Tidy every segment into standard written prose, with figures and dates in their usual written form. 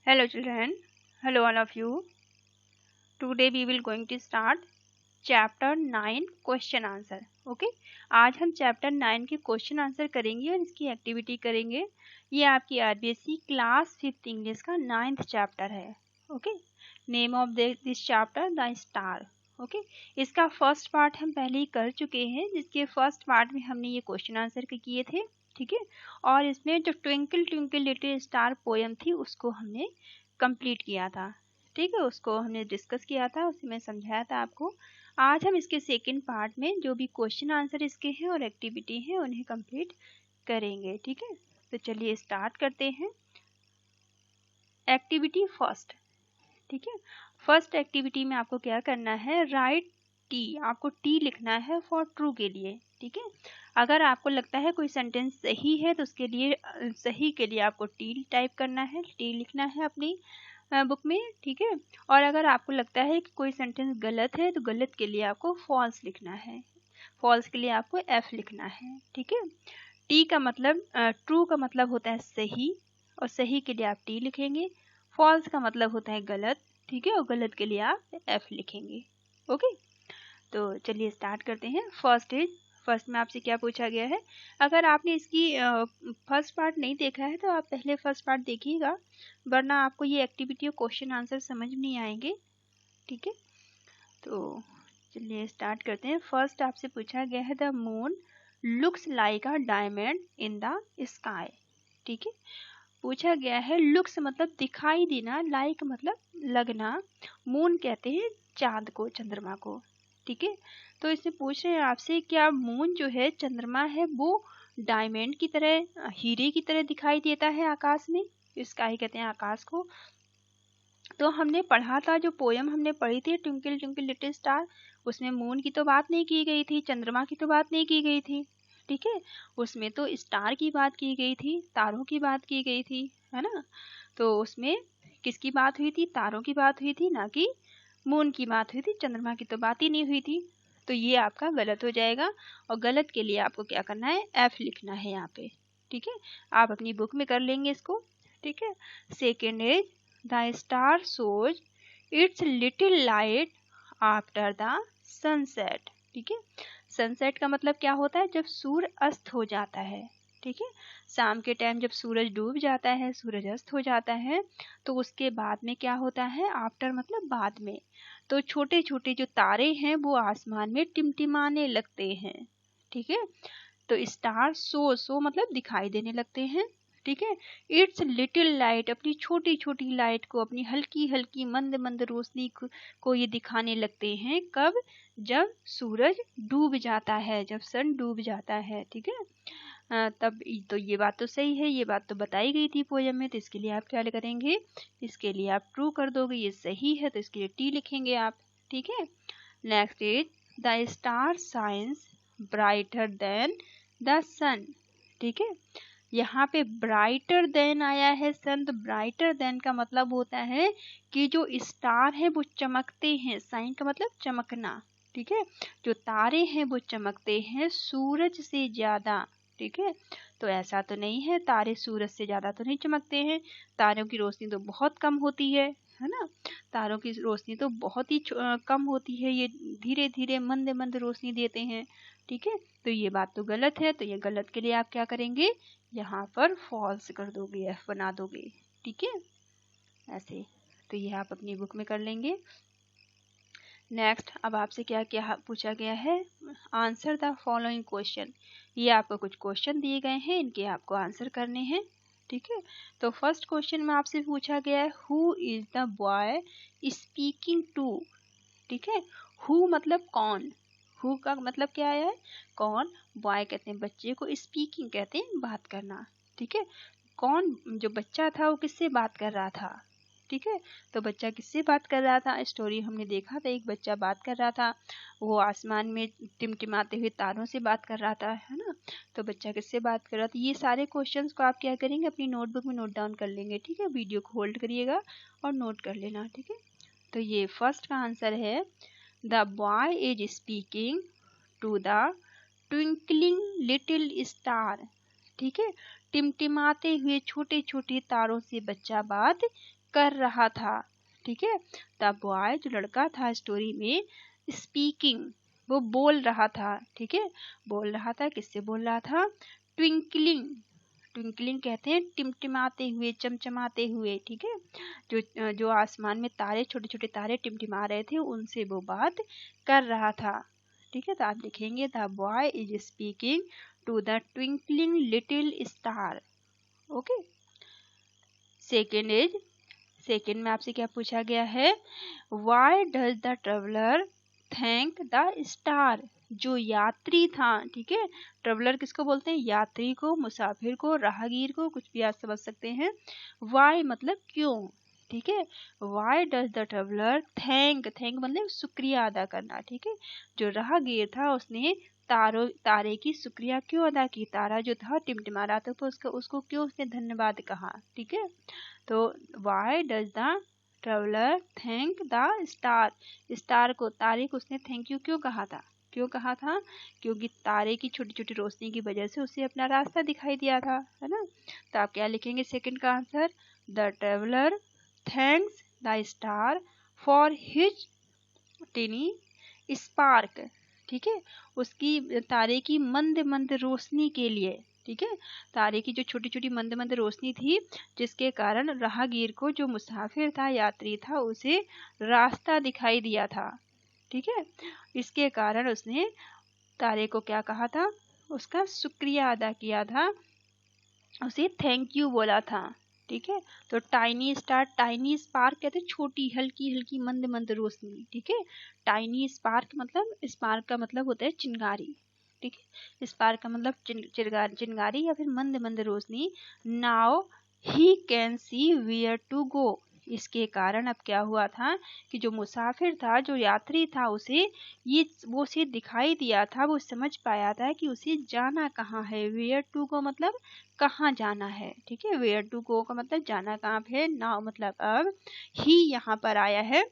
Hello children, hello all of you. Today we will going to start chapter 9 question answer. Okay, आज हम chapter 9 के question answer करेंगे और इसकी activity करेंगे. ये आपकी आरबीएससी क्लास 5th इंग्लिश का 9th चैप्टर है. Okay, name of this chapter the star. Okay, इसका फर्स्ट पार्ट हम पहले ही कर चुके हैं, जिसके फर्स्ट पार्ट में हमने ये क्वेश्चन आंसर किए थे. ठीक है, और इसमें जो twinkle twinkle little star poem थी उसको हमने कंप्लीट किया था. ठीक है, उसको हमने डिस्कस किया था, उसे मैं समझाया था आपको. आज हम इसके सेकंड पार्ट में जो भी क्वेश्चन आंसर इसके हैं और एक्टिविटी हैं उन्हें कंप्लीट करेंगे. ठीक है, तो चलिए स्टार्ट करते हैं. Activity first. ठीक है, फर्स्ट एक्टिविटी में आपको क्या करना है, राइट टी. आपको टी लिखना है फॉर ट्रू के लिए. ठीक है, अगर आपको लगता है कोई सेंटेंस सही है तो उसके लिए सही के लिए आपको टी टाइप करना है, टी लिखना है अपनी बुक में. ठीक है, और अगर आपको लगता है कि कोई सेंटेंस गलत है तो गलत के लिए आपको फॉल्स लिखना है, फॉल्स के लिए आपको एफ लिखना है. ठीक है, टी का मतलब ट्रू का मतलब होता है सही, और सही के लिए आप टी लिखेंगे. फॉल्स का मतलब होता है गलत. ठीक है, और गलत के लिए आप एफ लिखेंगे. ओके, तो चलिए स्टार्ट करते हैं. फर्स्ट में आपसे क्या पूछा गया है. अगर आपने इसकी फर्स्ट पार्ट नहीं देखा है तो आप पहले फर्स्ट पार्ट देखिएगा, वरना आपको ये एक्टिविटी और क्वेश्चन आंसर समझ नहीं आएंगे. ठीक है, तो चलिए स्टार्ट करते हैं. फर्स्ट आपसे पूछा गया है the moon looks like a diamond in the sky. ठीक है, पूछा गया है लुक्स मतलब दिखाई देना, लाइक मतलब लगना, मून कहते हैं चांद को, चंद्रमा को. ठीक है, तो इसमें पूछ रहे हैं आपसे क्या मून जो है, चंद्रमा है, वो डायमंड की तरह, हीरे की तरह दिखाई देता है आकाश में. स्काई कहते हैं आकाश को. तो हमने पढ़ा था, जो पोयम हमने पढ़ी थी ट्विंकल ट्विंकल लिटिल स्टार, उसमें मून की तो बात नहीं की गई थी, चंद्रमा की तो बात नहीं की गई थी. ठीक है, उसमें तो स्टार की बात की गई थी, तारों की बात की गई थी, है ना. तो उसमें किसकी बात हुई थी, तारों की बात हुई थी, ना कि मून की बात हुई थी. चंद्रमा की तो बात ही नहीं हुई थी. तो ये आपका गलत हो जाएगा, और गलत के लिए आपको क्या करना है, एफ लिखना है यहाँ पे. ठीक है, आप अपनी बुक में कर लेंगे इसको. ठीक है, second is the star shows it's little light after the sunset. ठीक है, सनसेट का मतलब क्या होता है, जब सूर्य अस्त हो जाता है. ठीक है, शाम के टाइम जब सूरज डूब जाता है, सूरज अस्त हो जाता है, तो उसके बाद में क्या होता है, आफ्टर मतलब बाद में, तो छोटे छोटे जो तारे हैं वो आसमान में टिमटिमाने लगते हैं. ठीक है, तो स्टार सो मतलब दिखाई देने लगते हैं. ठीक है, इट्स लिटिल लाइट अपनी छोटी छोटी लाइट को, अपनी हल्की हल्की मंद मंद रोशनी को ये दिखाने लगते हैं. कब, जब सूरज डूब जाता है, जब सन डूब जाता है. ठीक है, तब तो ये बात तो सही है, ये बात तो बताई गई थी पोयम में, तो इसके लिए आप क्या करेंगे, इसके लिए आप ट्रू कर दोगे. ये सही है तो इसके लिए टी लिखेंगे आप. ठीक है, next is the star science brighter than the sun. ठीक है, यहाँ पे ब्राइटर देन आया है सन, तो ब्राइटर देन का मतलब होता है कि जो स्टार है वो चमकते हैं. साइन का मतलब चमकना. ठीक है, जो तारे हैं वो चमकते हैं सूरज से ज्यादा. ठीक है, तो ऐसा तो नहीं है, तारे सूरज से ज्यादा तो नहीं चमकते हैं. तारों की रोशनी तो बहुत कम होती है ना. तारों की रोशनी तो बहुत ही कम होती है, ये धीरे धीरे मंद मंद रोशनी देते हैं. ठीक है, तो ये बात तो गलत है, तो ये गलत के लिए आप क्या करेंगे, यहाँ पर फॉल्स कर दोगे, एफ बना दोगे. ठीक है, ऐसे. तो ये आप अपनी बुक में कर लेंगे. नेक्स्ट, अब आपसे क्या क्या पूछा गया है, आंसर द फॉलोइंग क्वेश्चन. ये आपको कुछ क्वेश्चन दिए गए हैं, इनके आपको आंसर करने हैं. ठीक है, तो फर्स्ट क्वेश्चन में आपसे पूछा गया है who is the boy speaking to. ठीक है, हु मतलब कौन, हु का मतलब क्या है, कौन. बॉय कहते हैं बच्चे को, स्पीकिंग कहते हैं बात करना. ठीक है, कौन, जो बच्चा था वो किससे बात कर रहा था. ठीक है, तो बच्चा किससे बात कर रहा था, स्टोरी हमने देखा था, एक बच्चा बात कर रहा था, वो आसमान में टिमटिमाते हुए तारों से बात कर रहा था, है ना. तो बच्चा किससे बात कर रहा था. ये सारे क्वेश्चंस को आप क्या करेंगे, अपनी नोटबुक में नोट डाउन कर लेंगे. ठीक है, वीडियो को होल्ड करिएगा और नोट कर लेना. ठीक है, तो ये फर्स्ट का आंसर है the boy is speaking to the twinkling little star. ठीक है, टिमटिमाते हुए छोटे छोटे तारों से बच्चा बात कर रहा था, ठीक है। द बॉय जो लड़का था स्टोरी में, स्पीकिंग वो बोल रहा था, ठीक है। बोल रहा था, किससे बोल रहा था? ट्विंकलिंग, ट्विंकलिंग कहते हैं टिमटिमाते हुए, चमचमाते हुए, ठीक है। जो जो आसमान में तारे, छोटे छोटे तारे टिमटिमा रहे थे, उनसे वो बात कर रहा था, ठीक है। तो आप लिखेंगे the boy is speaking to the twinkling little star. Okay. Second में आपसे क्या पूछा गया है? Why does the traveller thank the star? जो यात्री था, ठीक है। ट्रेवलर किसको बोलते हैं? यात्री को, मुसाफिर को, राहगीर को, कुछ भी आप समझ सकते हैं। वाई मतलब क्यों, ठीक है। Why does the traveller thank मतलब शुक्रिया अदा करना, ठीक है। जो राहगीर था उसने तारे की शुक्रिया क्यों अदा की? तारा जो था टिमटिमा रहा था, तो उसको क्यों उसने धन्यवाद कहा, ठीक है। तो Y does the traveller thank the star? Star को, तारे को उसने थैंक यू क्यों कहा था? क्योंकि तारे की छोटी छोटी रोशनी की वजह से उसे अपना रास्ता दिखाई दिया था, है ना। तो आप क्या लिखेंगे सेकंड का answer? The traveller thanks the star for his टिनी spark, ठीक है। उसकी, तारे की मंद मंद रोशनी के लिए, ठीक है। तारे की जो छोटी छोटी मंद मंद रोशनी थी, जिसके कारण राहगीर को, जो मुसाफिर था, यात्री था, उसे रास्ता दिखाई दिया था, ठीक है। इसके कारण उसने तारे को क्या कहा था? उसका शुक्रिया अदा किया था, उसे थैंक यू बोला था, ठीक है। तो टाइनी स्टार, टाइनी स्पार्क कहते हैं छोटी हल्की हल्की मंद मंद रोशनी, ठीक है। टाइनी स्पार्क मतलब, स्पार्क का मतलब होता है चिंगारी, ठीक है। स्पार्क का मतलब चिंगारी या फिर मंद मंद रोशनी। Now he can see where to go. इसके कारण अब क्या हुआ था कि जो मुसाफिर था, जो यात्री था, वो उसे दिखाई दिया था, वो समझ पाया था कि उसे जाना कहाँ है। वेयर टू गो मतलब कहाँ जाना है, ठीक है। वेयर टू गो का मतलब जाना कहाँ पे है। नाउ मतलब अब, ही यहाँ पर आया है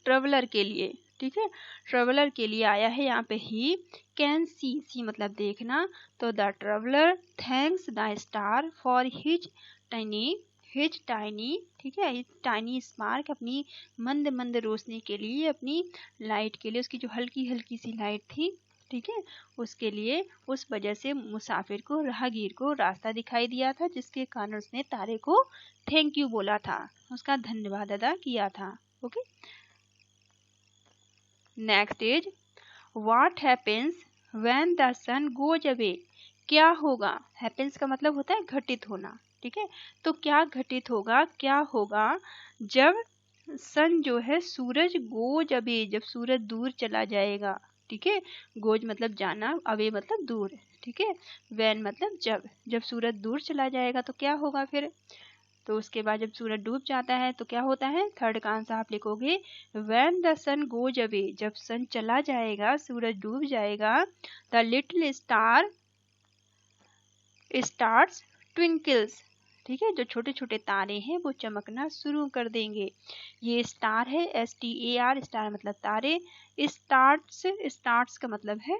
ट्रेवलर के लिए, ठीक है। ट्रेवलर के लिए आया है यहाँ पे ही। कैन सी मतलब देखना। तो the traveller thanks the star for his tiny, ठीक है, टाइनी स्पार्क, अपनी मंद मंद रोशनी के लिए, अपनी लाइट के लिए, उसकी जो हल्की हल्की सी लाइट थी, ठीक है, उसके लिए, उस वजह से मुसाफिर को, राहगीर को रास्ता दिखाई दिया था, जिसके कारण उसने तारे को थैंक यू बोला था, उसका धन्यवाद अदा किया था। Okay. Next is what happens when the sun goes away? क्या होगा? हैपेंस का मतलब होता है घटित होना, ठीक है। तो क्या घटित होगा, क्या होगा जब सन जो है, सूरज गोज अवे, जब सूरज दूर चला जाएगा, ठीक है। गोज मतलब जाना, अवे मतलब दूर, ठीक है। वैन मतलब जब सूरज दूर चला जाएगा तो क्या होगा फिर? तो उसके बाद जब सूरज डूब जाता है तो क्या होता है? थर्ड का आंसर आप लिखोगे when the sun goes away, जब सन चला जाएगा, सूरज डूब जाएगा, the little star stars twinkles, ठीक है। जो छोटे छोटे तारे हैं वो चमकना शुरू कर देंगे। ये स्टार है, STAR, स्टार मतलब तारे। स्टार्ट्स का मतलब है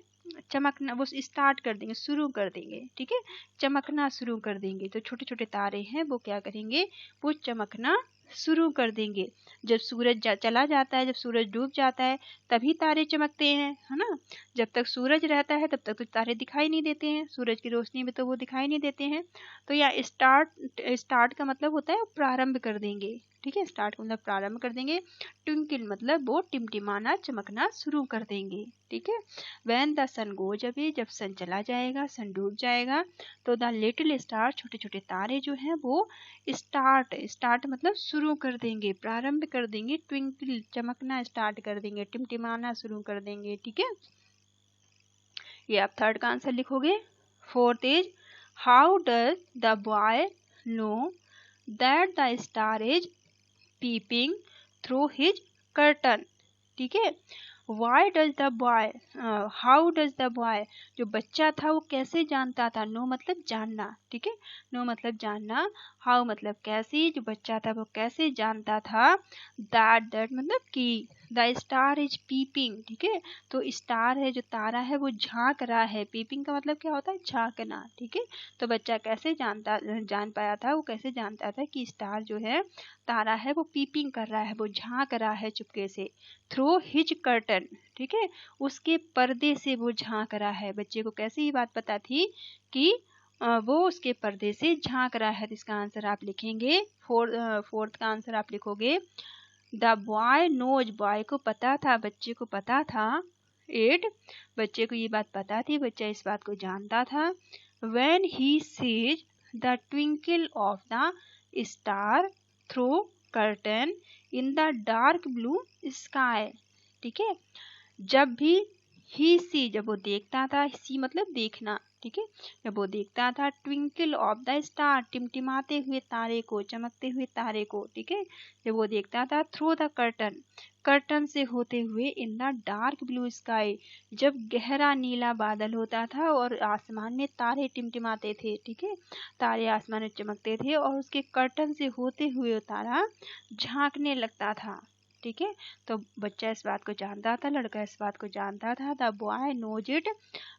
चमकना, वो स्टार्ट कर देंगे, शुरू कर देंगे, ठीक है, चमकना शुरू कर देंगे। तो छोटे छोटे तारे हैं वो क्या करेंगे? वो चमकना शुरू कर देंगे। जब सूरज चला जाता है, जब सूरज डूब जाता है, तभी तारे चमकते हैं, है ना। जब तक सूरज रहता है तब तक तो तारे दिखाई नहीं देते हैं, सूरज की रोशनी में तो वो दिखाई नहीं देते हैं। तो यहाँ स्टार्ट का मतलब होता है प्रारंभ कर देंगे, ठीक है। स्टार्ट का मतलब प्रारंभ कर देंगे। ट्विंकल मतलब वो टिमटिमाना, चमकना शुरू कर देंगे, ठीक है। When the sun goes away, जब सन चला जाएगा, सन डूब जाएगा, तो द लिटिल स्टार, छोटे छोटे तारे जो हैं वो स्टार्ट मतलब शुरू कर देंगे, प्रारंभ कर देंगे। ट्विंकल चमकना स्टार्ट कर देंगे, टिमटिमाना शुरू कर देंगे, ठीक है। ये आप थर्ड का आंसर लिखोगे। Fourth is how does the boy know that the star is peeping through his curtain, ठीक है। Why does the boy, how does the boy, जो बच्चा था वो कैसे जानता था? नो मतलब जानना, ठीक है। नो मतलब जानना, हाउ मतलब कैसे, जो बच्चा था वो कैसे जानता था, दैट मतलब कि द स्टार इज पीपिंग, ठीक है। तो स्टार है जो तारा है वो झांक रहा है। पीपिंग का मतलब क्या होता है, झांकना, ठीक है। तो बच्चा कैसे जान पाया था, वो कैसे जानता था कि स्टार जो है तारा है वो पीपिंग कर रहा है, वो झांक रहा है चुपके से। थ्रो हिज कर्टन, ठीक है, उसके पर्दे से वो झांक रहा है। बच्चे को कैसे ये बात पता थी कि वो उसके पर्दे से झांक रहा है। तो इसका आंसर आप लिखेंगे फोर्थ का आंसर आप लिखोगे द बॉय नोज, बॉय को पता था, बच्चे को पता था। 8, बच्चे को ये बात पता थी, बच्चा इस बात को जानता था। When he sees the twinkle of the star through curtain in the dark blue sky, ठीक है। जब भी ही सी, जब वो देखता था, सी मतलब देखना, ठीक है, जब वो देखता था ट्विंकल ऑफ द स्टार, टिमटिमाते हुए तारे को, चमकते हुए तारे को, ठीक है, जब वो देखता था थ्रू द कर्टन, कर्टन से होते हुए in the dark blue sky, जब गहरा नीला बादल होता था और आसमान में तारे टिमटिमाते थे, ठीक है, तारे आसमान में चमकते थे और उसके कर्टन से होते हुए तारा झांकने लगता था, ठीक है। तो बच्चा इस बात को जानता था, लड़का इस बात को जानता था। The boy knows it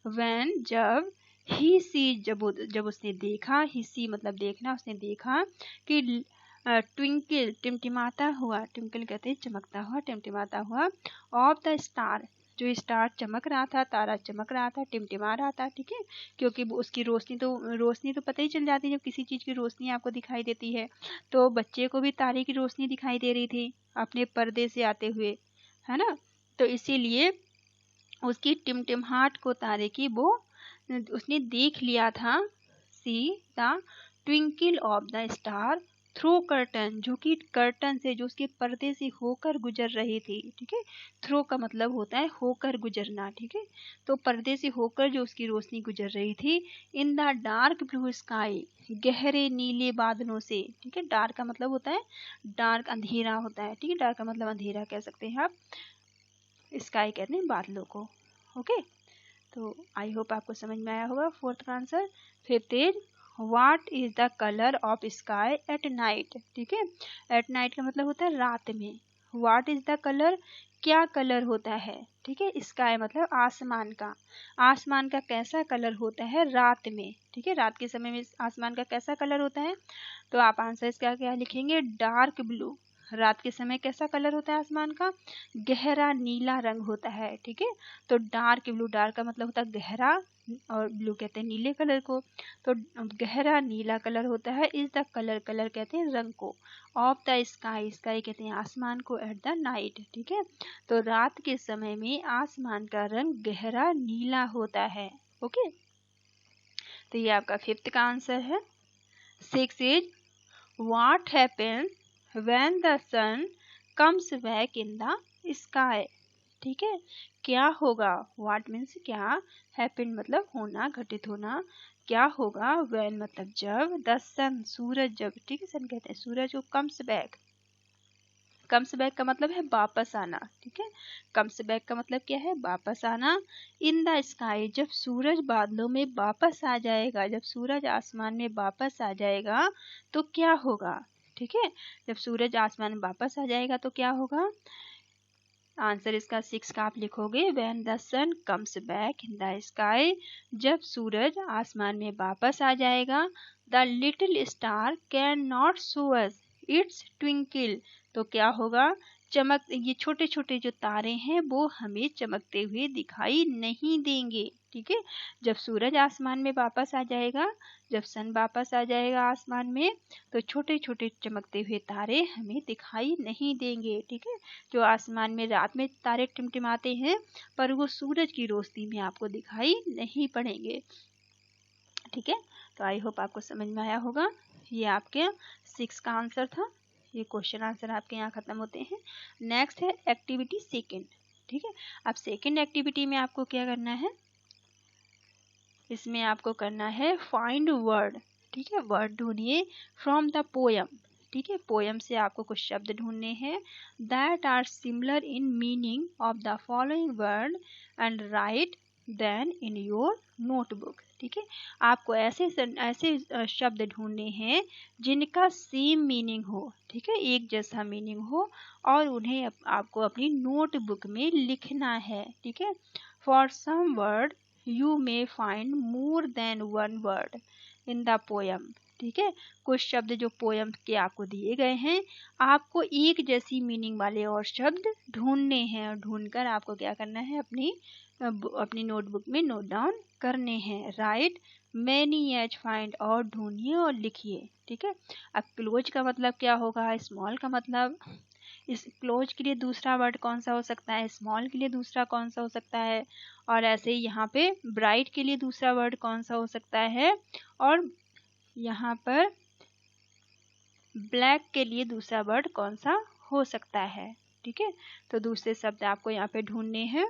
when, जब ही सी, जब उसने देखा, ही सी मतलब देखना, उसने देखा कि ट्विंकल टिमटिमाता हुआ, ट्विंकल कहते हैं चमकता हुआ, टिमटिमाता हुआ, ऑफ द स्टार, जो स्टार चमक रहा था, तारा चमक रहा था, टिमटिमा रहा था, ठीक है, क्योंकि उसकी रोशनी तो पता ही चल जाती है जब किसी चीज की रोशनी आपको दिखाई देती है। तो बच्चे को भी तारे की रोशनी दिखाई दे रही थी अपने पर्दे से आते हुए, है ना। तो इसीलिए उसकी टिमटिमाहट को, तारे की, वो उसने देख लिया था। See the twinkle of the star through curtain, जो कि कर्टन से, जो उसके पर्दे से होकर गुजर रही थी, ठीक है। थ्रू का मतलब होता है होकर गुजरना, ठीक है। तो पर्दे से होकर जो उसकी रोशनी गुजर रही थी, in the dark blue sky, गहरे नीले बादलों से, ठीक है। डार्क का मतलब होता है, डार्क अंधेरा होता है, ठीक है, डार्क का मतलब अंधेरा कह सकते हैं आप, स्काई कहते हैं बादलों को, ओके। तो आई होप आपको समझ में आया होगा फोर्थ का answer. Fifth is what is the colour of sky at night, ठीक है। एट नाइट का मतलब होता है रात में। व्हाट इज द कलर, क्या कलर होता है, ठीक है। स्काई मतलब आसमान का, आसमान का कैसा कलर होता है रात में, ठीक है। रात के समय में आसमान का कैसा कलर होता है, तो आप आंसर इसका क्या लिखेंगे, डार्क ब्लू। रात के समय कैसा कलर होता है आसमान का, गहरा नीला रंग होता है, ठीक है। तो डार्क ब्लू, डार्क का मतलब होता है गहरा, और ब्लू कहते हैं नीले कलर को, तो गहरा नीला कलर होता है। इज द कलर, कलर कहते हैं रंग को। ऑफ द स्काई, स्काई कहते हैं आसमान को। एट द नाइट, ठीक है। तो रात के समय में आसमान का रंग गहरा नीला होता है, ओके। तो ये आपका फिफ्थ का आंसर है। 6 is what happens when the sun comes back in the sky, ठीक है। क्या होगा, व्हाट मीन्स क्या, हैपन मतलब होना, घटित होना, क्या होगा, व्हेन मतलब जब, द सन सूरज जब, ठीक है, सन कहते हैं सूरज को, कम्स बैक, कम्स बैक का मतलब है वापस आना, ठीक है। कम्स बैक का मतलब क्या है, वापस आना। इन द स्काई, जब सूरज बादलों में वापस आ जाएगा, जब सूरज आसमान में वापस आ जाएगा तो क्या होगा, ठीक है। जब सूरज आसमान में वापस आ जाएगा तो क्या होगा, आंसर इसका 6 का आप लिखोगे when the sun comes back in the sky, जब सूरज आसमान में वापस आ जाएगा। The little star can not show us its twinkle, तो क्या होगा, चमक, ये छोटे छोटे जो तारे हैं वो हमें चमकते हुए दिखाई नहीं देंगे, ठीक है। जब सूरज आसमान में वापस आ जाएगा, जब सन वापस आ जाएगा आसमान में, तो छोटे छोटे चमकते हुए तारे हमें दिखाई नहीं देंगे, ठीक है। जो आसमान में रात में तारे टिमटिमाते हैं पर वो सूरज की रोशनी में आपको दिखाई नहीं पड़ेंगे, ठीक है। तो आई होप आपको समझ में आया होगा। ये आपके 6 का आंसर था। ये क्वेश्चन आंसर आपके यहाँ खत्म होते हैं। नेक्स्ट है एक्टिविटी सेकंड, ठीक है। अब सेकंड एक्टिविटी में आपको क्या करना है, इसमें आपको करना है फाइंड वर्ड, ठीक है। वर्ड ढूंढिए फ्रॉम द पोयम, ठीक है। पोयम से आपको कुछ शब्द ढूंढने हैं that are similar in meaning of the following word and write then in your notebook, ठीक है, आपको ऐसे शब्द ढूंढने हैं जिनका सेम मीनिंग हो, ठीक है, एक जैसा मीनिंग हो, और उन्हें आपको अपनी नोटबुक में लिखना है, ठीक है। For some word you may find more than one word in the poem, ठीक है। कुछ शब्द जो पोयम के आपको दिए गए हैं, आपको एक जैसी मीनिंग वाले और शब्द ढूंढने हैं, और ढूंढकर आपको क्या करना है, अपनी नोटबुक में नोट डाउन करने हैं। राइट मैनी एज फाइंड, और ढूंढिए और लिखिए, ठीक है। अब क्लोज का मतलब क्या होगा, स्मॉल का मतलब, इस क्लोज के लिए दूसरा वर्ड कौन सा हो सकता है, स्मॉल के लिए दूसरा कौन सा हो सकता है, और ऐसे ही यहाँ पे ब्राइट के लिए दूसरा वर्ड कौन सा हो सकता है, और यहाँ पर ब्लैक के लिए दूसरा वर्ड कौन सा हो सकता है, ठीक है। तो दूसरे शब्द आपको यहाँ पे ढूंढने हैं।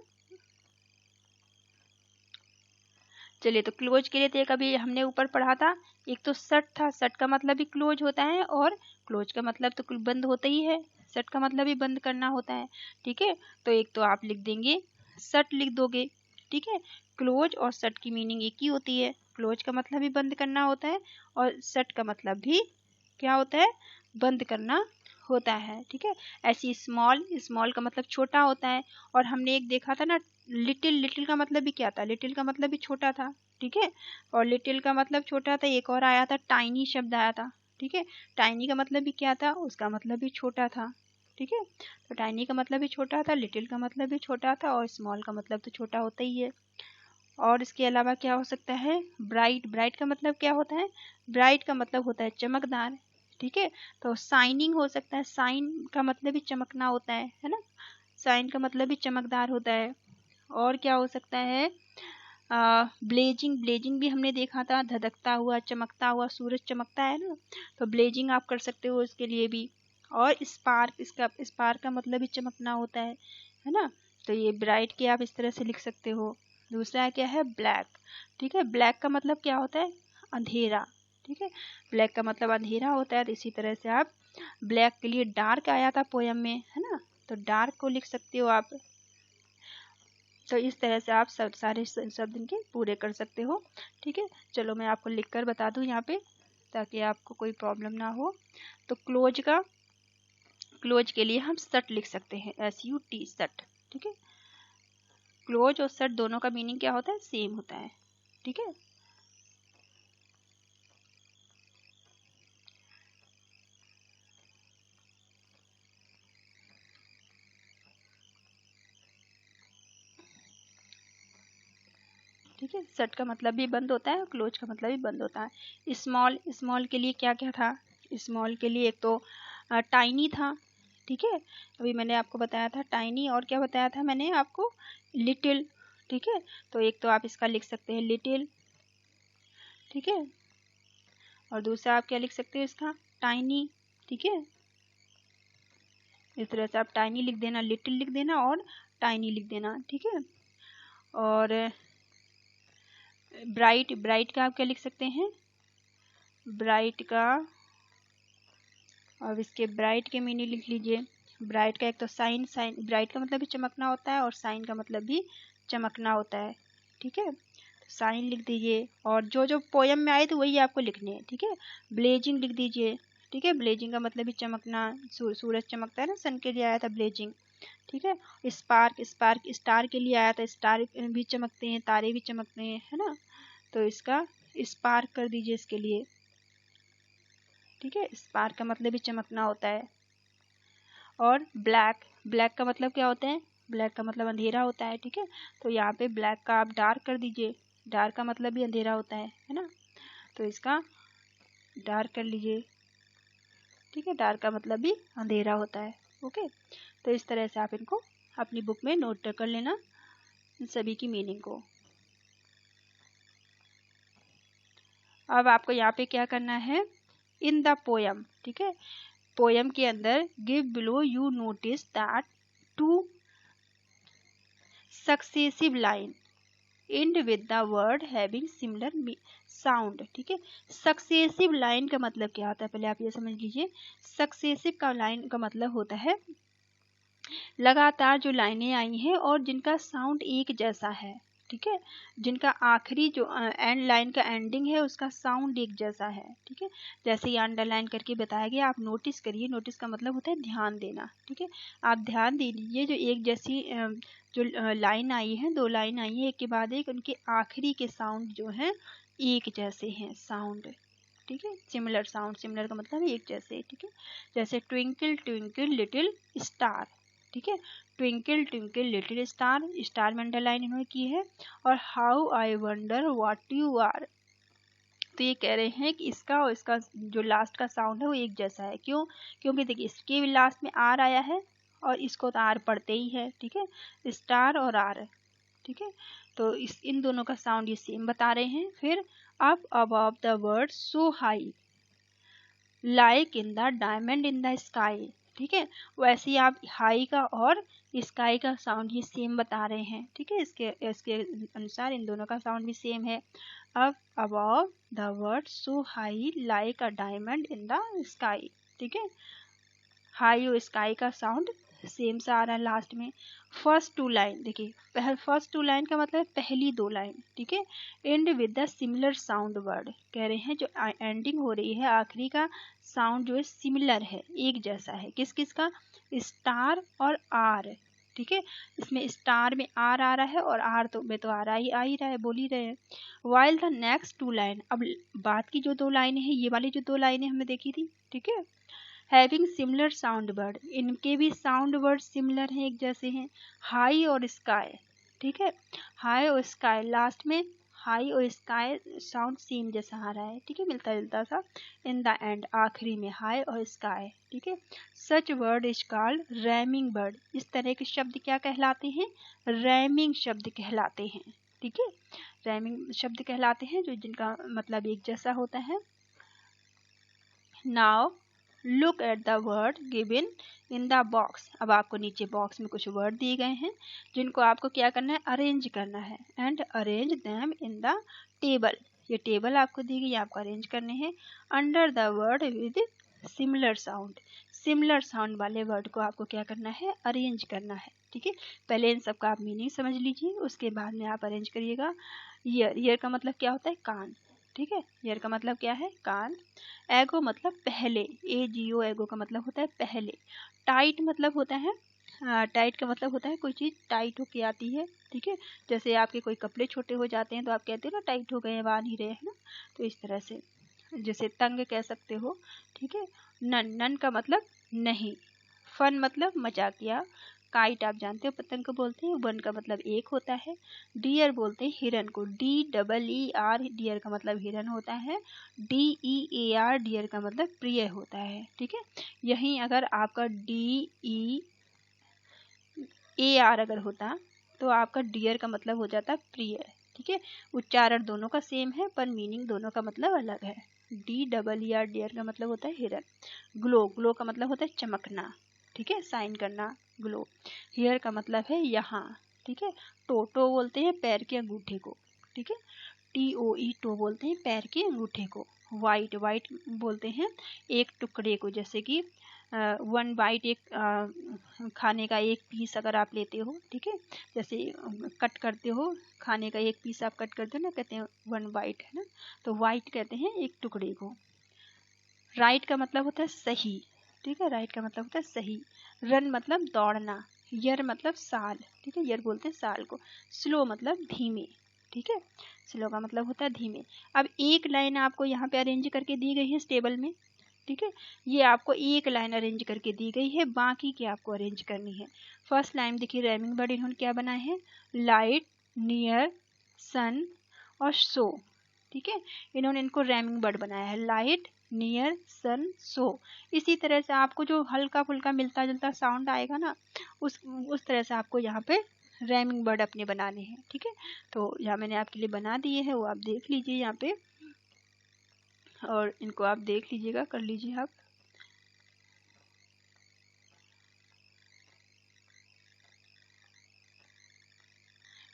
चलिए, तो क्लोज के लिए तो एक अभी हमने ऊपर पढ़ा था, एक तो शट था, शट का मतलब भी क्लोज होता है, और क्लोज का मतलब तो बंद होता ही है, शट का मतलब भी बंद करना होता है, ठीक है। तो एक तो आप लिख देंगे, शट लिख दोगे, ठीक है। क्लोज और शट की मीनिंग एक ही होती है, क्लोज का मतलब भी बंद करना होता है, और शट का मतलब भी क्या होता है, बंद करना होता है, ठीक है। ऐसी स्मॉल, स्मॉल का मतलब छोटा होता है, और हमने एक देखा था ना लिटिल, लिटिल का मतलब भी क्या था, लिटिल का मतलब भी छोटा था, ठीक है। और लिटिल का मतलब छोटा था, एक और आया था टाइनी शब्द आया था, ठीक है। टाइनी का मतलब भी क्या था, उसका मतलब भी छोटा था, ठीक है। तो टाइनी का मतलब भी छोटा था, लिटिल का मतलब भी छोटा था, और स्मॉल का मतलब तो छोटा होता ही है। और इसके अलावा क्या हो सकता है, ब्राइट, ब्राइट का मतलब क्या होता है, ब्राइट का मतलब होता है चमकदार, ठीक है। तो शाइनिंग हो सकता है, शाइन का मतलब भी चमकना होता है ना, शाइन का मतलब भी चमकदार होता है। और क्या हो सकता है, ब्लेजिंग, ब्लेजिंग भी हमने देखा था, धधकता हुआ, चमकता हुआ, सूरज चमकता है ना, तो ब्लेजिंग आप कर सकते हो इसके लिए भी। और स्पार्क, इसका स्पार्क का मतलब भी चमकना होता है ना। तो ये ब्राइट के आप इस तरह से लिख सकते हो। दूसरा क्या है, ब्लैक, ठीक है। ब्लैक का मतलब क्या होता है, अंधेरा, ठीक है। ब्लैक का मतलब अंधेरा होता है, तो इसी तरह से आप ब्लैक के लिए डार्क आया था पोयम में, है ना, तो डार्क को लिख सकते हो आप। तो इस तरह से आप सब सारे शब्द इनके पूरे कर सकते हो, ठीक है। चलो मैं आपको लिख कर बता दूं यहाँ पे, ताकि आपको कोई प्रॉब्लम ना हो। तो क्लोज का, क्लोज के लिए हम शट लिख सकते हैं, SUT, शट, ठीक है। क्लोज और शट दोनों का मीनिंग क्या होता है, सेम होता है, ठीक है। ठीक है, शट का मतलब भी बंद होता है, और क्लोज का मतलब भी बंद होता है। स्मॉल, स्मॉल के लिए क्या क्या था, स्मॉल के लिए एक तो टाइनी था, ठीक है, अभी मैंने आपको बताया था टाइनी, और क्या बताया था मैंने आपको, लिटिल, ठीक है। तो एक तो आप इसका लिख सकते हैं लिटिल, ठीक है, और दूसरा आप क्या लिख सकते हो इसका, टाइनी, ठीक है। इस तरह से आप टाइनी लिख देना, लिटिल लिख देना, और टाइनी लिख देना, ठीक है। और ब्राइट, ब्राइट का आप क्या लिख सकते हैं, ब्राइट का, और इसके ब्राइट के मीनिंग लिख लीजिए। ब्राइट का एक तो साइन, साइन, ब्राइट का मतलब भी चमकना होता है, और साइन का मतलब भी चमकना होता है, ठीक है। तो साइन लिख दीजिए, और जो जो पोयम में आए तो वही आपको लिखने हैं, ठीक है। ब्लेजिंग लिख दीजिए, ठीक है, ब्लेजिंग का मतलब भी चमकना, सूरज चमकता है ना, सन के लिए आया था ब्लेजिंग, ठीक है। स्पार्क, स्पार्क स्टार के लिए आया था, स्टार भी चमकते हैं, तारे भी चमकते हैं, है ना, तो इसका स्पार्क कर दीजिए इसके लिए, ठीक है। स्पार्क का मतलब भी चमकना होता है। और ब्लैक, ब्लैक का मतलब क्या होता है, ब्लैक का मतलब अंधेरा होता है, ठीक है। तो यहाँ पे ब्लैक का आप डार्क कर दीजिए, डार्क का मतलब भी अंधेरा होता है ना, तो इसका डार्क कर लीजिए, ठीक है, डार्क का मतलब भी अंधेरा होता है, ओके। तो इस तरह से आप इनको अपनी बुक में नोट कर लेना, इन सभी की मीनिंग को। अब आपको यहाँ पे क्या करना है, इन द पोयम, ठीक है, पोयम के अंदर give below you notice that two successive line and with the word having similar sound, ठीक है। सक्सेसिव लाइन का मतलब क्या होता है, पहले आप ये समझ लीजिए। सक्सेसिव का लाइन का मतलब होता है लगातार जो लाइनें आई हैं और जिनका साउंड एक जैसा है, ठीक है, जिनका आखिरी जो एंड लाइन का एंडिंग है उसका साउंड एक जैसा है। ठीक है, जैसे ये अंडरलाइन करके बताया गया, आप नोटिस करिए। नोटिस का मतलब होता है ध्यान देना। ठीक है, आप ध्यान दे लीजिए, जो एक जैसी जो लाइन आई है, 2 लाइन आई है एक के बाद एक, उनके आखिरी के साउंड जो हैं एक जैसे हैं साउंड। ठीक है, सिमिलर साउंड, सिमिलर का मतलब एक जैसे। ठीक है, जैसे ट्विंकल ट्विंकल लिटिल स्टार। ठीक है, twinkle twinkle little star, star में अंडरलाइन इन्होंने की है। और how I wonder what you are, तो ये कह रहे हैं कि इसका और इसका जो लास्ट का साउंड है वो एक जैसा है। क्यों? क्योंकि देखिए इसके भी लास्ट में आर आया है और इसको तो आर पढ़ते ही है। ठीक है, स्टार और आर। ठीक है, तो इन दोनों का साउंड ये सेम बता रहे हैं। फिर up above the word so high like in the diamond in the sky. ठीक है, वैसे ही आप हाई का और स्काई का साउंड ये सेम बता रहे हैं। ठीक है, इसके अनुसार इन दोनों का साउंड भी सेम है। अब above the word so high like a diamond in the sky. ठीक है, हाई और स्काई का साउंड सेम सा आ रहा है लास्ट में। फर्स्ट 2 लाइन देखिए, फर्स्ट 2 लाइन का मतलब पहली 2 लाइन। ठीक है, and with the similar sound word, कह रहे हैं जो एंडिंग हो रही है आखिरी का साउंड जो है सिमिलर है, एक जैसा है। किस किस का? स्टार और आर। ठीक है, इसमें स्टार में आर आ रहा है और आर तो में तो आ रहा है, बोल ही रहे हैं। वाइल द नेक्स्ट 2 लाइन, अब बात की जो 2 लाइनें हैं, ये वाली जो 2 लाइनें हमने देखी थी, ठीक है, हैविंग सिमिलर साउंड वर्ड, इनके भी साउंड वर्ड सिमिलर हैं, एक जैसे हैं। हाई और स्काई। ठीक है, हाई और स्काई, लास्ट में हाई और स्काई साउंड सेम जैसा आ रहा है। ठीक है, मिलता जुलता सा। इन द एंड, आखिरी में हाई और स्काई। ठीक है, सच word is called rhyming word, इस तरह के शब्द क्या कहलाते हैं? रैमिंग शब्द कहलाते हैं। ठीक है, रैमिंग शब्द कहलाते हैं जो जिनका मतलब एक जैसा होता है। Now look at the word given in the box, अब आपको नीचे बॉक्स में कुछ वर्ड दिए गए हैं जिनको आपको क्या करना है? अरेंज करना है। And arrange them in the table, ये टेबल आपको दी गई, आपको अरेंज करने हैं। Under the word with similar sound, similar sound वाले वर्ड को आपको क्या करना है? अरेंज करना है। ठीक है, पहले इन सब का आप मीनिंग समझ लीजिए, उसके बाद में आप अरेंज करिएगा। ईयर, ईयर का मतलब क्या होता है? कान। ठीक है, ईयर का मतलब क्या है? कान। एगो मतलब पहले, AGO, एगो का मतलब होता है पहले। टाइट मतलब होता है, टाइट का मतलब होता है कोई चीज़ टाइट होके आती है। ठीक है, जैसे आपके कोई कपड़े छोटे हो जाते हैं तो आप कहते हो ना टाइट हो गए हैं, आ नहीं रहे हैं ना, तो इस तरह से, जैसे तंग कह सकते हो। ठीक है, नन, नन का मतलब नहीं। फन मतलब मजाकिया। काइट आप जानते हो पतंग को बोलते हैं। वन का मतलब एक होता है। डियर बोलते हैं हिरन को, DEER, डियर का मतलब हिरन होता है। DEAR, डियर का मतलब प्रिय होता है। ठीक है, यहीं अगर आपका DEAR अगर होता तो आपका डियर का मतलब हो जाता प्रिय। ठीक है, उच्चारण दोनों का सेम है पर मीनिंग दोनों का मतलब अलग है। DEER, डियर का मतलब होता है हिरन। ग्लो, ग्लो का मतलब होता है चमकना। ठीक है, साइन करना, ग्लो। हियर का मतलब है यहाँ। ठीक है, टो बोलते हैं पैर के अंगूठे को। ठीक है, TOE, टो बोलते हैं पैर के अंगूठे को। वाइट, वाइट बोलते हैं एक टुकड़े को, जैसे कि 1 बाइट, एक खाने का एक पीस अगर आप लेते हो। ठीक है, जैसे कट करते हो खाने का एक पीस आप कट करते हो ना, कहते हैं 1 बाइट, है ना, तो वाइट कहते हैं एक टुकड़े को। राइट का मतलब होता है सही। ठीक है, राइट का मतलब होता है सही। रन मतलब दौड़ना। ईयर मतलब साल। ठीक है, ईयर बोलते हैं साल को। स्लो मतलब धीमे। ठीक है, स्लो का मतलब होता है धीमे। अब एक लाइन आपको यहाँ पे अरेंज करके दी गई है इस टेबल में। ठीक है, ये आपको एक लाइन अरेंज करके दी गई है, बाकी की आपको अरेंज करनी है। फर्स्ट लाइन देखिए, रैमिंग वर्ड इन्होंने क्या बनाए हैं? लाइट, नियर, सन और सो। ठीक है, इन्होंने इनको रैमिंग वर्ड बनाया है, लाइट, नियर, सन, सो। इसी तरह से आपको जो हल्का फुल्का मिलता जुलता साउंड आएगा ना, उस तरह से आपको यहाँ पे रैमिंग वर्ड अपने बनाने हैं। ठीक है, तो यहाँ मैंने आपके लिए बना दिए हैं, वो आप देख लीजिए यहाँ पे, और इनको आप देख लीजिएगा, कर लीजिए आप।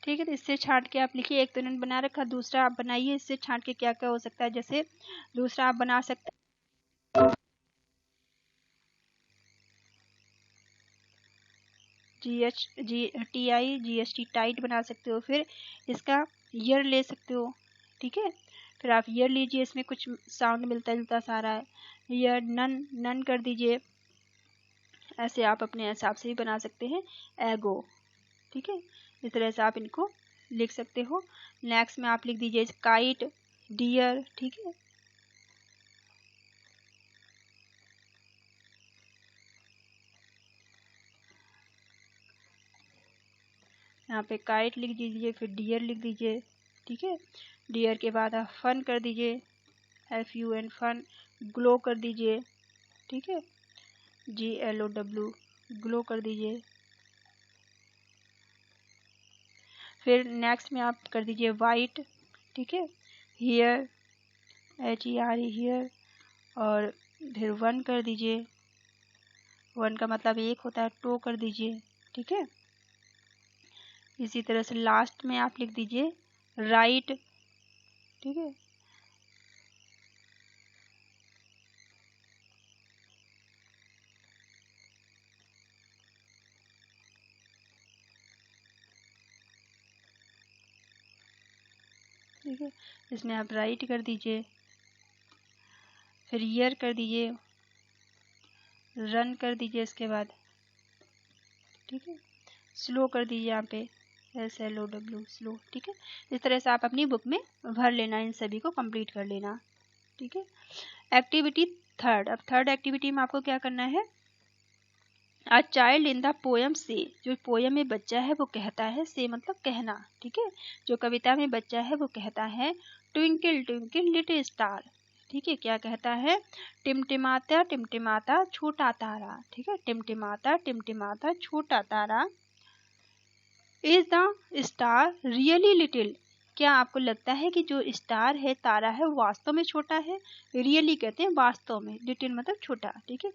ठीक है, तो इससे छांट के आप लिखिए। एक तो इन्होंने बना रखा, दूसरा आप बनाइए इससे छांट के क्या क्या हो सकता है। जैसे दूसरा आप बना सकते हैं, TIGHT टाइट बना सकते हो। फिर इसका ईयर ले सकते हो, ठीक है। फिर आप ईयर लीजिए, इसमें कुछ साउंड मिलता जुलता सारा है। ईयर नन कर दीजिए। ऐसे आप अपने हिसाब से भी बना सकते हैं। एगो, ठीक है। इस तरह से आप इनको लिख सकते हो। नेक्स्ट में आप लिख दीजिए काइट, डियर, ठीक है। यहाँ पे काइट लिख दीजिए, फिर डियर लिख दीजिए, ठीक है। डियर के बाद आप फन कर दीजिए, FUN फन। ग्लो कर दीजिए, ठीक है, GLOW ग्लो कर दीजिए। फिर नेक्स्ट में आप कर दीजिए वाइट, ठीक है। हियर, HERE हियर, और फिर 1 कर दीजिए। 1 का मतलब 1 होता है, टो कर दीजिए, ठीक है। इसी तरह से लास्ट में आप लिख दीजिए राइट, ठीक है। ठीक है, इसमें आप राइट कर दीजिए, फिर ईयर कर दीजिए, रन कर दीजिए इसके बाद, ठीक है। स्लो कर दीजिए यहाँ पे, SLOW स्लो, ठीक है। इस तरह से आप अपनी बुक में भर लेना, इन सभी को कंप्लीट कर लेना, ठीक है। Activity third. अब थर्ड एक्टिविटी में आपको क्या करना है, a child in the poem से, जो पोयम में बच्चा है वो कहता है, से मतलब कहना, ठीक है। जो कविता में बच्चा है वो कहता है ट्विंकल ट्विंकल लिटिल स्टार, ठीक है। क्या कहता है, टिमटिमाता टिमटिमाता छोटा तारा, ठीक है। टिमटिमाता छोटा तारा। Is the star really little, क्या आपको लगता है कि जो स्टार है, तारा है, वास्तव में छोटा है। रियली कहते हैं वास्तव में, लिटिल मतलब छोटा, ठीक है।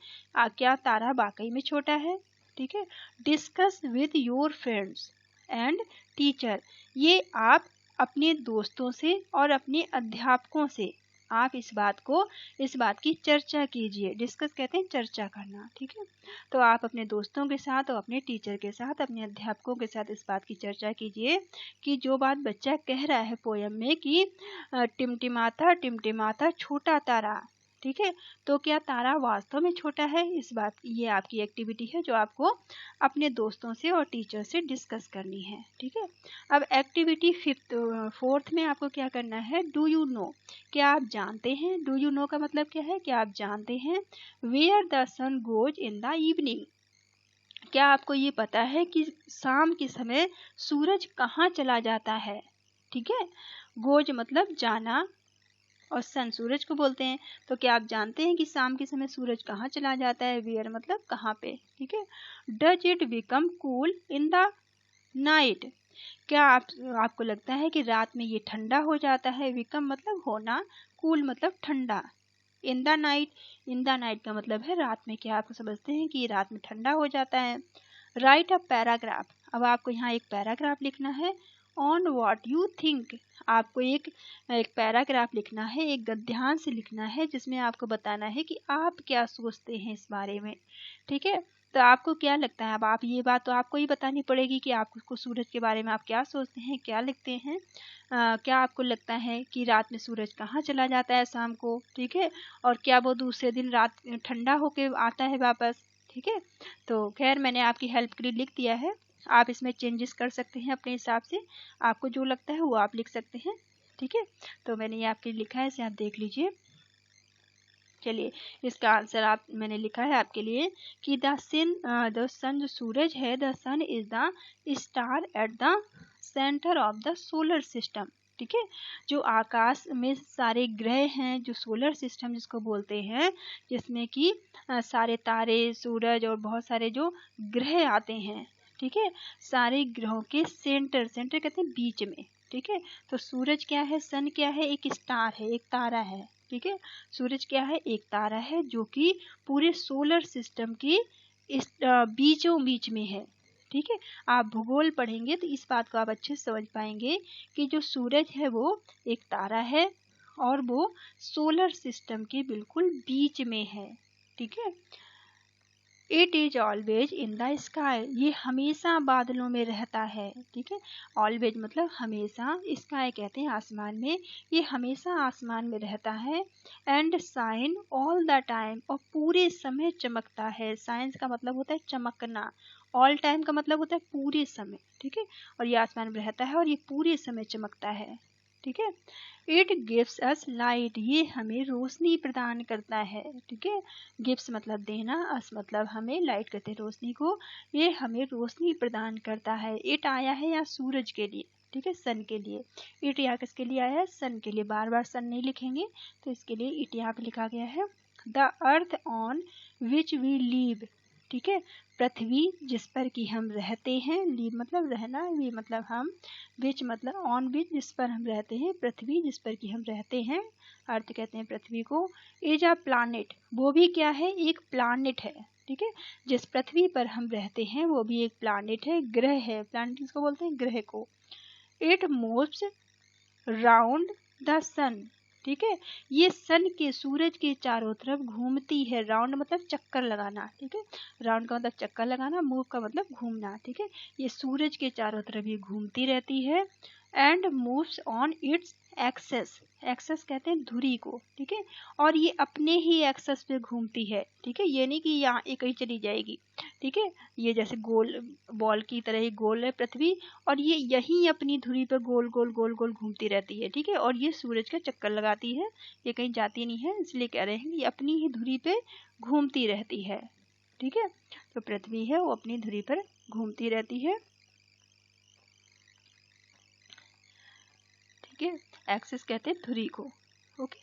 क्या तारा वाकई में छोटा है, ठीक है। Discuss with your friends and teacher, ये आप अपने दोस्तों से और अपने अध्यापकों से आप इस बात की चर्चा कीजिए। डिस्कस कहते हैं चर्चा करना, ठीक है। तो आप अपने दोस्तों के साथ और अपने टीचर के साथ, अपने अध्यापकों के साथ इस बात की चर्चा कीजिए कि जो बात बच्चा कह रहा है पोयम में कि टिमटिमाता टिमटिमाता छोटा तारा, ठीक है। तो क्या तारा वास्तव में छोटा है, इस बात, ये आपकी एक्टिविटी है जो आपको अपने दोस्तों से और टीचर से डिस्कस करनी है, ठीक है। अब एक्टिविटी फोर्थ में आपको क्या करना है, डू यू नो, क्या आप जानते हैं। डू यू नो का मतलब क्या है, क्या आप जानते हैं। Where the sun goes in the evening, क्या आपको ये पता है कि शाम के समय सूरज कहाँ चला जाता है, ठीक है। गोज मतलब जाना और सन सूरज को बोलते हैं। तो क्या आप जानते हैं कि शाम के समय सूरज कहाँ चला जाता है। वेयर मतलब कहाँ पे, ठीक है। Does it become cool in the night, क्या आपको लगता है कि रात में ये ठंडा हो जाता है। बिकम मतलब होना, कूल मतलब ठंडा। इन द नाइट का मतलब है रात में, क्या आप समझते हैं कि रात में ठंडा हो जाता है। राइट अ पैराग्राफ, अब आपको यहाँ एक पैराग्राफ लिखना है। ऑन व्हाट यू थिंक, आपको एक पैराग्राफ लिखना है, एक गद्यांश लिखना है जिसमें आपको बताना है कि आप क्या सोचते हैं इस बारे में, ठीक है। तो आपको क्या लगता है, अब आप ये बात तो आपको ही बतानी पड़ेगी कि आपको सूरज के बारे में आप क्या सोचते हैं, क्या लिखते हैं। क्या आपको लगता है कि रात में सूरज कहाँ चला जाता है शाम को, ठीक है। और क्या वो दूसरे दिन रात ठंडा होके आता है वापस, ठीक है। तो खैर मैंने आपकी हेल्प के लिए लिख दिया है, आप इसमें चेंजेस कर सकते हैं अपने हिसाब से, आपको जो लगता है वो आप लिख सकते हैं, ठीक है। तो मैंने ये आपके लिए लिखा है, इसे आप देख लीजिए। चलिए इसका आंसर मैंने लिखा है आपके लिए कि द सन जो सूरज है, the sun is the star at the centre of the solar system, ठीक है। जो आकाश में सारे ग्रह हैं, जो सोलर सिस्टम जिसको बोलते हैं, जिसमें कि सारे तारे, सूरज और बहुत सारे जो ग्रह आते हैं, ठीक है। सारे ग्रहों के सेंटर कहते हैं बीच में, ठीक है। तो सूरज क्या है, सन क्या है, एक स्टार है, एक तारा है, ठीक है। सूरज क्या है, एक तारा है जो कि पूरे सोलर सिस्टम की इस बीचों बीच में है, ठीक है। आप भूगोल पढ़ेंगे तो इस बात को आप अच्छे से समझ पाएंगे कि जो सूरज है वो एक तारा है और वो सोलर सिस्टम के बिल्कुल बीच में है, ठीक है। It is always in the sky, ये हमेशा बादलों में रहता है। ठीक है, ऑलवेज मतलब हमेशा, स्काई कहते हैं आसमान में, ये हमेशा आसमान में रहता है। And shine all the time, और पूरे समय चमकता है। साइंस का मतलब होता है चमकना, ऑल टाइम का मतलब होता है पूरे समय। ठीक है, और ये आसमान में रहता है और ये पूरे समय चमकता है। ठीक है, इट गिव्स अस लाइट, ये हमें रोशनी प्रदान करता है। ठीक है, गिव्स मतलब देना, अस मतलब हमें, लाइट कहते हैं रोशनी को, ये हमें रोशनी प्रदान करता है। इट आया है यहाँ सूरज के लिए, ठीक है, सन के लिए। इट यहाँ किसके लिए आया है? सन के लिए। बार बार सन नहीं लिखेंगे तो इसके लिए इट यहाँ पे लिखा गया है। The earth on which we live, ठीक है, पृथ्वी जिस पर कि हम रहते हैं, लीव मतलब रहना, वी मतलब हम, विच मतलब ऑन विच जिस पर हम रहते हैं, पृथ्वी जिस पर कि हम रहते हैं, अर्थ कहते हैं पृथ्वी को। इज अ प्लानेट, वो भी क्या है? एक प्लानेट है। ठीक है, जिस पृथ्वी पर हम रहते हैं वो भी एक प्लानेट है, ग्रह है। प्लानेट किसको बोलते हैं? ग्रह को। It moves round the sun, ठीक है, ये सन के, सूरज के चारों तरफ घूमती है। राउंड मतलब चक्कर लगाना। ठीक है, राउंड का मतलब चक्कर लगाना, मूव का मतलब घूमना। ठीक है, ये सूरज के चारों तरफ ये घूमती रहती है। And moves on its axis, axis कहते हैं धुरी को। ठीक है, और ये अपने ही एक्सेस पे घूमती है। ठीक है, ये नहीं कि यहाँ एक कहीं चली जाएगी। ठीक है, ये जैसे गोल बॉल की तरह ही गोल है पृथ्वी, और ये यहीं अपनी धुरी पर गोल गोल गोल गोल घूमती रहती है। ठीक है, और ये सूरज का चक्कर लगाती है, ये कहीं जाती नहीं है, इसलिए कह रहे हैं कि ये अपनी ही धुरी पे घूमती रहती है। ठीक है, तो पृथ्वी है वो अपनी धुरी पर घूमती रहती है। ठीक है, एक्सिस कहते हैं धुरी को। Okay,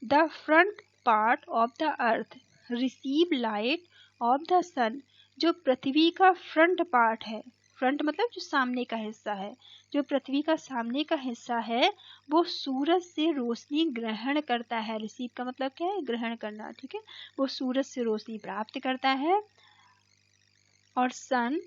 the front part of the earth receive light of the sun, जो पृथ्वी का फ्रंट पार्ट है, फ्रंट मतलब जो सामने का हिस्सा है, जो पृथ्वी का सामने का हिस्सा है वो सूरज से रोशनी ग्रहण करता है। रिसीव का मतलब क्या है? ग्रहण करना। ठीक है, वो सूरज से रोशनी प्राप्त करता है। और सन,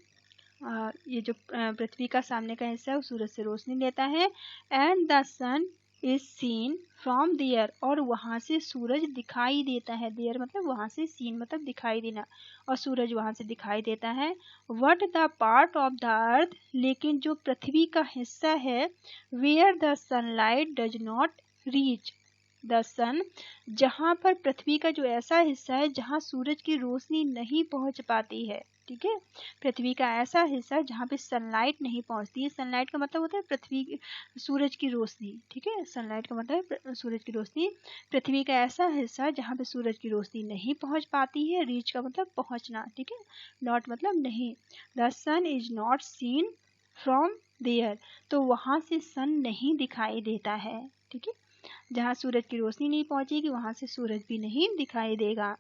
ये जो पृथ्वी का सामने का हिस्सा है वो सूरज से रोशनी लेता है। And the sun is seen from there, और वहां से सूरज दिखाई देता है। देयर मतलब वहां से, सीन मतलब दिखाई देना, और सूरज वहां से दिखाई देता है। What the part of the earth, लेकिन जो पृथ्वी का हिस्सा है, where the sunlight does not reach the sun, जहां पर पृथ्वी का जो ऐसा हिस्सा है जहां सूरज की रोशनी नहीं पहुंच पाती है। ठीक है, पृथ्वी का ऐसा हिस्सा जहाँ पे सनलाइट नहीं पहुँचती है। सनलाइट का मतलब होता है पृथ्वी, सूरज की रोशनी। ठीक है, सनलाइट का मतलब सूरज की रोशनी। पृथ्वी का ऐसा हिस्सा जहाँ पे सूरज की रोशनी नहीं पहुँच पाती है। रीच का मतलब पहुँचना। ठीक है, नॉट मतलब नहीं। The sun is not seen from there, तो वहाँ से सन नहीं दिखाई देता है। ठीक है, जहाँ सूरज की रोशनी नहीं पहुँचेगी वहाँ से सूरज भी नहीं दिखाई देगा।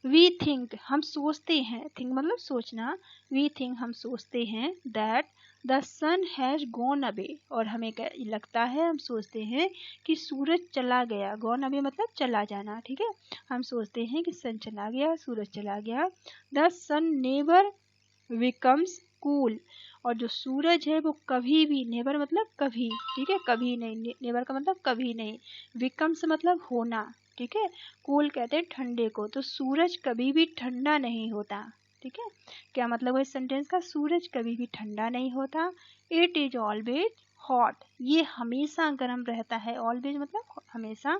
वी थिंक, हम सोचते हैं, थिंक मतलब सोचना, वी थिंक हम सोचते हैं, that the sun has gone away, और हमें लगता है, हम सोचते हैं कि सूरज चला गया। गॉन अवे मतलब चला जाना। ठीक है, हम सोचते हैं कि सन चला गया, सूरज चला गया। The sun never becomes cool, और जो सूरज है वो कभी भी, नेवर मतलब कभी, ठीक है, कभी नहीं, नेवर का मतलब कभी नहीं, बिकम्स मतलब होना। ठीक है, कूल कहते हैं ठंडे को, तो सूरज कभी भी ठंडा नहीं होता। ठीक है, क्या मतलब है इस सेंटेंस का? सूरज कभी भी ठंडा नहीं होता। इट इज ऑलवेज हॉट, ये हमेशा गर्म रहता है। ऑलवेज मतलब हमेशा,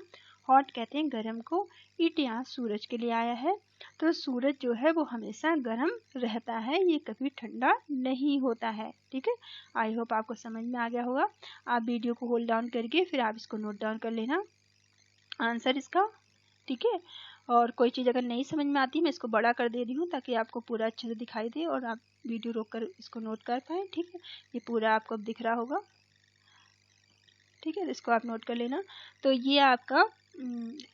हॉट कहते हैं गर्म को। इट यहाँ सूरज के लिए आया है, तो सूरज जो है वो हमेशा गर्म रहता है, ये कभी ठंडा नहीं होता है। ठीक है, आई होप आपको समझ में आ गया होगा। आप वीडियो को होल्ड डाउन करके फिर आप इसको नोट डाउन कर लेना आंसर इसका। ठीक है, और कोई चीज़ अगर नहीं समझ में आती मैं इसको बड़ा कर दे रही हूँ ताकि आपको पूरा अच्छे से दिखाई दे और आप वीडियो रोक कर इसको नोट कर पाएँ। ठीक है, ये पूरा आपको अब दिख रहा होगा। ठीक है, इसको आप नोट कर लेना। तो ये आपका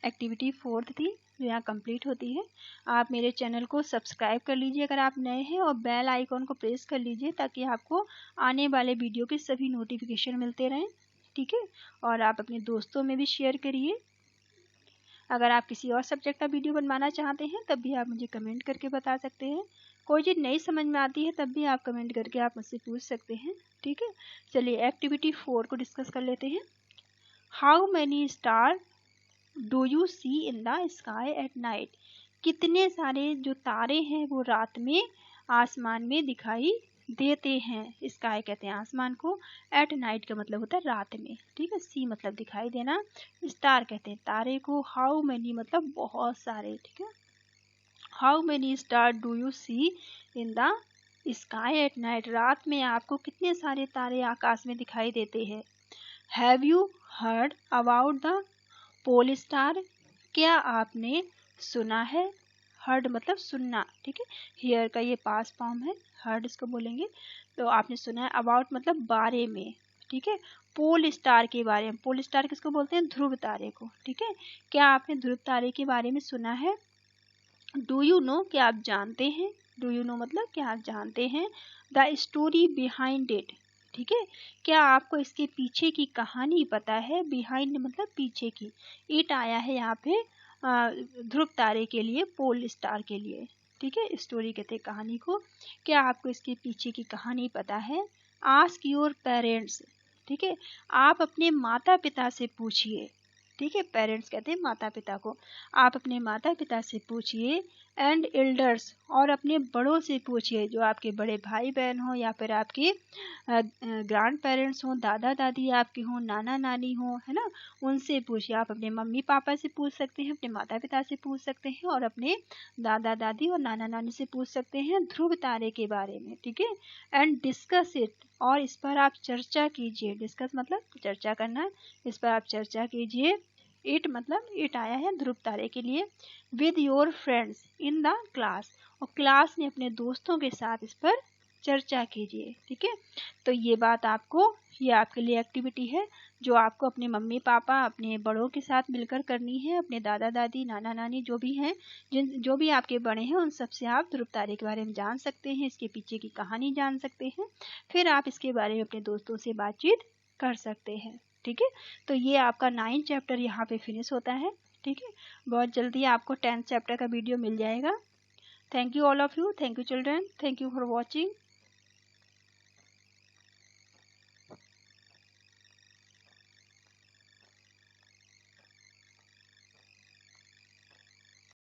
एक्टिविटी 4 थी जो यहाँ कंप्लीट होती है। आप मेरे चैनल को सब्सक्राइब कर लीजिए अगर आप नए हैं, और बेल आइकॉन को प्रेस कर लीजिए ताकि आपको आने वाले वीडियो के सभी नोटिफिकेशन मिलते रहें। ठीक है, और आप अपने दोस्तों में भी शेयर करिए। अगर आप किसी और सब्जेक्ट का वीडियो बनवाना चाहते हैं तब भी आप मुझे कमेंट करके बता सकते हैं। कोई चीज़ नहीं समझ में आती है तब भी आप कमेंट करके आप मुझसे पूछ सकते हैं। ठीक है, चलिए एक्टिविटी 4 को डिस्कस कर लेते हैं। How many star do you see in the sky at night, कितने सारे जो तारे हैं वो रात में आसमान में दिखाई देते हैं। स्काई कहते हैं आसमान को, एट नाइट का मतलब होता है रात में, ठीक है। सी मतलब दिखाई देना, स्टार कहते हैं तारे को, हाउ मेनी मतलब बहुत सारे, ठीक है। How many star do you see in the sky at night, रात में आपको कितने सारे तारे आकाश में दिखाई देते हैं। Have you heard about the pole star, क्या आपने सुना है, हर्ड मतलब सुनना, ठीक है। हियर का ये पास्ट फॉर्म है, हर्ड इसको बोलेंगे। तो आपने सुना है, अबाउट मतलब बारे में, ठीक है। पोल स्टार के बारे में, पोल स्टार किसको बोलते हैं, ध्रुव तारे को, ठीक है। क्या आपने ध्रुव तारे के बारे में सुना है। डू यू नो क्या आप जानते हैं, डू यू नो मतलब क्या आप जानते हैं। द स्टोरी बिहाइंड इट, ठीक है। क्या आपको इसके पीछे की कहानी पता है, बिहाइंड मतलब पीछे की, इट आया है यहाँ पे ध्रुव तारे के लिए, पोल स्टार के लिए, ठीक है। स्टोरी कहते हैं कहानी को। क्या आपको इसके पीछे की कहानी पता है। आस्क योर पेरेंट्स, ठीक है। आप अपने माता पिता से पूछिए, ठीक है। पेरेंट्स कहते हैं माता पिता को, आप अपने माता पिता से पूछिए। एंड एल्डर्स, और अपने बड़ों से पूछिए, जो आपके बड़े भाई बहन हो या फिर आपके ग्रैंड पेरेंट्स हों, दादा दादी आपके हों, नाना नानी हो, है ना, उनसे पूछिए। आप अपने मम्मी पापा से पूछ सकते हैं, अपने माता पिता से पूछ सकते हैं, और अपने दादा दादी और नाना नानी से पूछ सकते हैं ध्रुव तारे के बारे में, ठीक है। एंड डिस्कस इट, और इस पर आप चर्चा कीजिए। डिस्कस मतलब चर्चा करना, इस पर आप चर्चा कीजिए। इट मतलब इट आया है ध्रुव तारे के लिए। With your friends in the class, और क्लास में अपने दोस्तों के साथ इस पर चर्चा कीजिए, ठीक है। तो ये बात आपको, ये आपके लिए एक्टिविटी है जो आपको अपने मम्मी पापा, अपने बड़ों के साथ मिलकर करनी है, अपने दादा दादी नाना नानी जो भी हैं, जो भी आपके बड़े हैं, उन सबसे आप ध्रुव तारे के बारे में जान सकते हैं, इसके पीछे की कहानी जान सकते हैं। फिर आप इसके बारे में अपने दोस्तों से बातचीत कर सकते हैं, ठीक है। तो ये आपका 9th चैप्टर यहाँ पे फिनिश होता है, ठीक है। बहुत जल्दी आपको 10th चैप्टर का वीडियो मिल जाएगा। Thank you all of you, thank you children, thank you for watching.